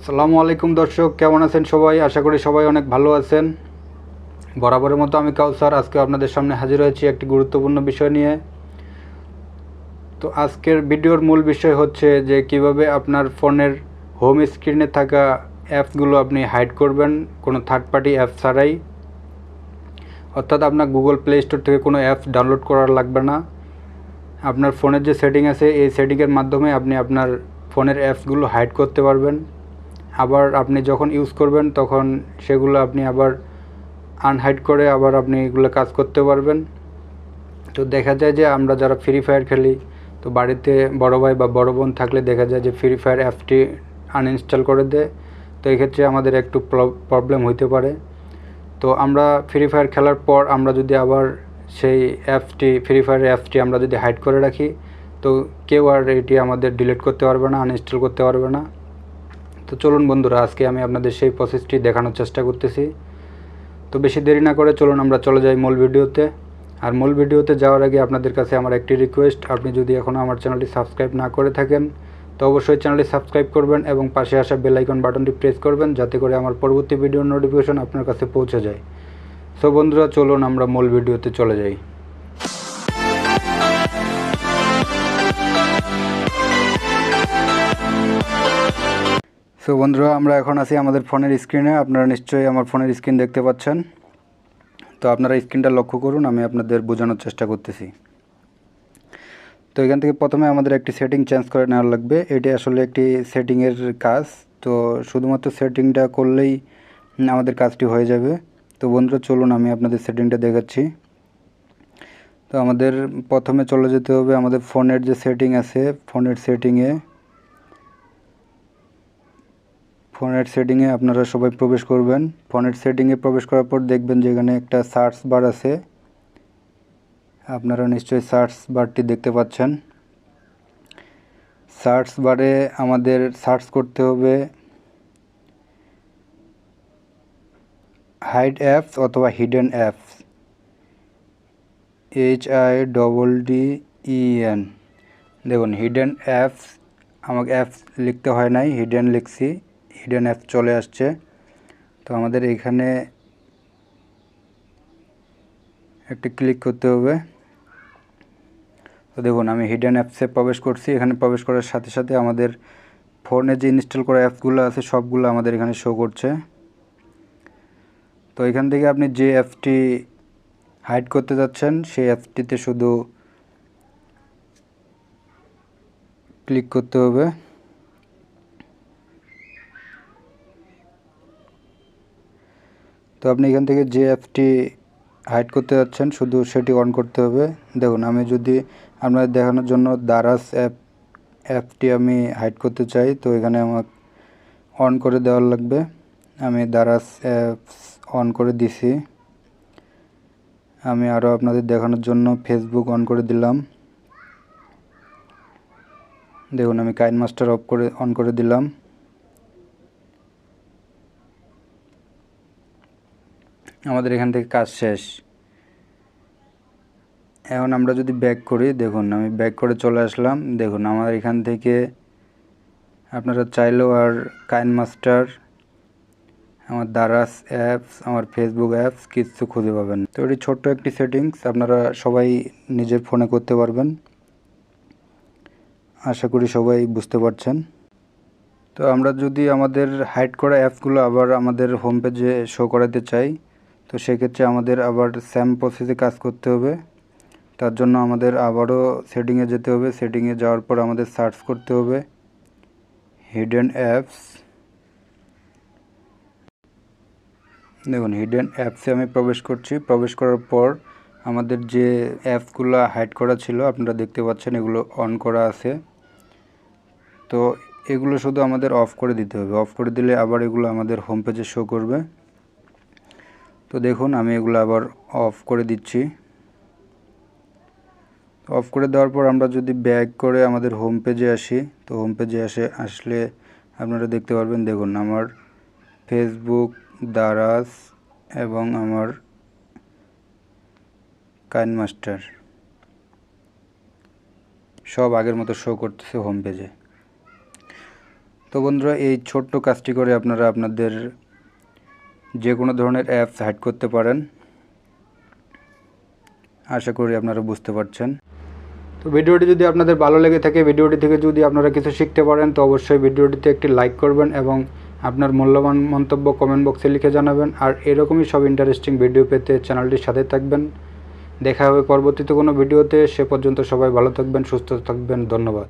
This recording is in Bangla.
আসসালামু আলাইকুম দর্শক, কেমন আছেন সবাই? আশা করি সবাই অনেক ভালো আছেন। বরাবরের মতো আমি কাউসার আজকে আপনাদের সামনে হাজির হয়েছি একটি গুরুত্বপূর্ণ বিষয় নিয়ে। তো আজকের ভিডিওর মূল বিষয় হচ্ছে যে কিভাবে আপনার ফোনের হোম স্ক্রিনে থাকা অ্যাপসগুলো আপনি হাইড করবেন কোনো থার্ড পার্টি অ্যাপ ছাড়াই। অর্থাৎ আপনার গুগল প্লে স্টোর থেকে কোনো অ্যাপস ডাউনলোড করার লাগবে না। আপনার ফোনের যে সেটিং আছে এই সেটিংয়ের মাধ্যমে আপনি আপনার ফোনের অ্যাপসগুলো হাইড করতে পারবেন। আবার আপনি যখন ইউজ করবেন তখন সেগুলো আপনি আবার আনহাইড করে আবার আপনি এগুলো কাজ করতে পারবেন। তো দেখা যায় যে আমরা যারা ফ্রি ফায়ার খেলি, তো বাড়িতে বড় ভাই বা বড় বোন থাকলে দেখা যায় যে ফ্রি ফায়ার অ্যাপটি আনইনস্টল করে দেয়। তো এক্ষেত্রে আমাদের একটু প্রবলেম হইতে পারে। তো আমরা ফ্রি ফায়ার খেলার পর আমরা যদি আবার সেই ফ্রি ফায়ারের অ্যাপসটি আমরা যদি হাইড করে রাখি, তো কেউ আর এটি আমাদের ডিলিট করতে পারবে না, আনইনস্টল করতে পারবে না। তো চলুন বন্ধুরা, আজকে আমি আপনাদের সেই প্রসেসটি দেখানোর চেষ্টা করতেছি। তো বেশি দেরি না করে চলুন আমরা চলে যাই মূল ভিডিওতে। আর মূল ভিডিওতে যাওয়ার আগে আপনাদের কাছে আমার একটি রিকোয়েস্ট, আপনি যদি এখনও আমার চ্যানেলটি সাবস্ক্রাইব না করে থাকেন তো অবশ্যই চ্যানেলটি সাবস্ক্রাইব করবেন এবং পাশে আসা বেল আইকন বাটনটি প্রেস করবেন যাতে করে আমার পরবর্তী ভিডিওর নোটিফিকেশন আপনার কাছে পৌঁছে যায়। সো বন্ধুরা, চলুন আমরা মূল ভিডিওতে চলে যাই। সো বন্ধুরা, আমরা এখন আছি আমাদের ফোনের স্ক্রিনে। আপনারা নিশ্চয়ই আমার ফোনের স্ক্রিন দেখতে পাচ্ছেন। তো আপনারা স্ক্রিনটা লক্ষ্য করুন, আমি আপনাদের বোঝানোর চেষ্টা করতেছি। তো এখান থেকে প্রথমে আমাদের একটি সেটিং চেঞ্জ করে নেওয়ার লাগবে। এটি আসলে একটি সেটিংয়ের কাজ। তো শুধুমাত্র সেটিংটা করলেই আমাদের কাজটি হয়ে যাবে। তো বন্ধুরা চলুন আমি আপনাদের সেটিংটা দেখাচ্ছি। তো আমাদের প্রথমে চলে যেতে হবে আমাদের ফোনের যে সেটিং আছে, ফোনের সেটিংয়ে আপনারা সবাই প্রবেশ করবেন। ফোনের সেটিংয়ে প্রবেশ করার পর দেখবেন যে এখানে একটা সার্চ বার আছে। আপনারা নিশ্চয়ই সার্চ বারটি দেখতে পাচ্ছেন। সার্চ বারে আমাদের সার্চ করতে হবে হাইড অ্যাপস অথবা হিডেন অ্যাপস, HIDDEN। দেখুন হিডেন অ্যাপস, আমাকে অ্যাপস লিখতে হয় নাই, হিডেন লিখছি, হিডেন অ্যাপস চলে আসছে। তো আমাদের এখানে একটি ক্লিক করতে হবে। তো দেখুন আমি হিডেন অ্যাপসে প্রবেশ করছি। এখানে প্রবেশ করার সাথে সাথে আমাদের ফোনে যে ইনস্টল করা অ্যাপসগুলো আছে সবগুলো আমাদের এখানে শো করছে। তো এখান থেকে আপনি যে অ্যাপসটি হাইড করতে যাচ্ছেন সেই অ্যাপসটিতে শুধু ক্লিক করতে হবে। তো আপনি এখান থেকে যে অ্যাপসটি হাইড করতে যাচ্ছেন শুধু সেটি অন করতে হবে। দেখুন আমি যদি আপনাদের দেখানোর জন্য দারাজ অ্যাপটি আমি হাইড করতে চাই, তো এখানে আমার অন করে দেওয়ার লাগবে। আমি দারাজ অ্যাপস অন করে দিছি। আমি আরও আপনাদের দেখানোর জন্য ফেসবুক অন করে দিলাম। দেখুন আমি কাইন মাস্টার অন করে দিলাম। আমাদের এখান থেকে কাজ শেষ। এখন আমরা যদি ব্যাক করি, দেখুন আমি ব্যাক করে চলে আসলাম। দেখুন আমার এখান থেকে আপনারা চাইলেও আর কাইন মাস্টার, আমার দারাজ অ্যাপস, আমার ফেসবুক অ্যাপস কিছু খুঁজে পাবেন। তো এটি ছোট্ট একটি সেটিংস, আপনারা সবাই নিজের ফোনে করতে পারবেন। আশা করি সবাই বুঝতে পারছেন। তো আমরা যদি আমাদের হাইড করা অ্যাপসগুলো আবার আমাদের হোম পেজে শো করাতে চাই, তো সেক্ষেত্রে আমাদের আবার সেম প্রসেসে কাজ করতে হবে। তার জন্য আমাদের আবারও সেটিংয়ে যেতে হবে। সেটিংয়ে যাওয়ার পর আমাদের সার্চ করতে হবে হিডেন অ্যাপস। দেখুন হিডেন অ্যাপসে আমি প্রবেশ করছি। প্রবেশ করার পর আমাদের যে অ্যাপসগুলো হাইড করা ছিল আপনারা দেখতে পাচ্ছেন এগুলো অন করা আছে। তো এগুলো শুধু আমাদের অফ করে দিতে হবে। অফ করে দিলে আবার এগুলো আমাদের হোম পেজে শো করবে। তো দেখুন আমি এগুলো আবার অফ করে দিচ্ছি। অফ করে দেওয়ার পর আমরা যদি ব্যাক করে আমাদের হোম পেজে আসি, তো হোম পেজে আসলে আপনারা দেখতে পারবেন, দেখুন আমার ফেসবুক, দারাজ এবং আমার কাইন মাস্টার সব আগের মতো শো করতেছে হোম পেজে। তো বন্ধুরা, এই ছোট্ট কাজটি করে আপনারা আপনাদের যে কোনো ধরনের অ্যাপস হাইড করতে পারেন। আশা করি আপনারা বুঝতে পারছেন। তো ভিডিওটি যদি আপনাদের ভালো লেগে থাকে, ভিডিওটি থেকে যদি আপনারা কিছু শিখতে পারেন, তো অবশ্যই ভিডিওটিতে একটি লাইক করবেন এবং আপনার মূল্যবান মন্তব্য কমেন্ট বক্সে লিখে জানাবেন। আর এরকমই সব ইন্টারেস্টিং ভিডিও পেতে চ্যানেলটির সাথে থাকবেন। দেখা হবে পরবর্তীতে কোনো ভিডিওতে। সে পর্যন্ত সবাই ভালো থাকবেন, সুস্থ থাকবেন। ধন্যবাদ।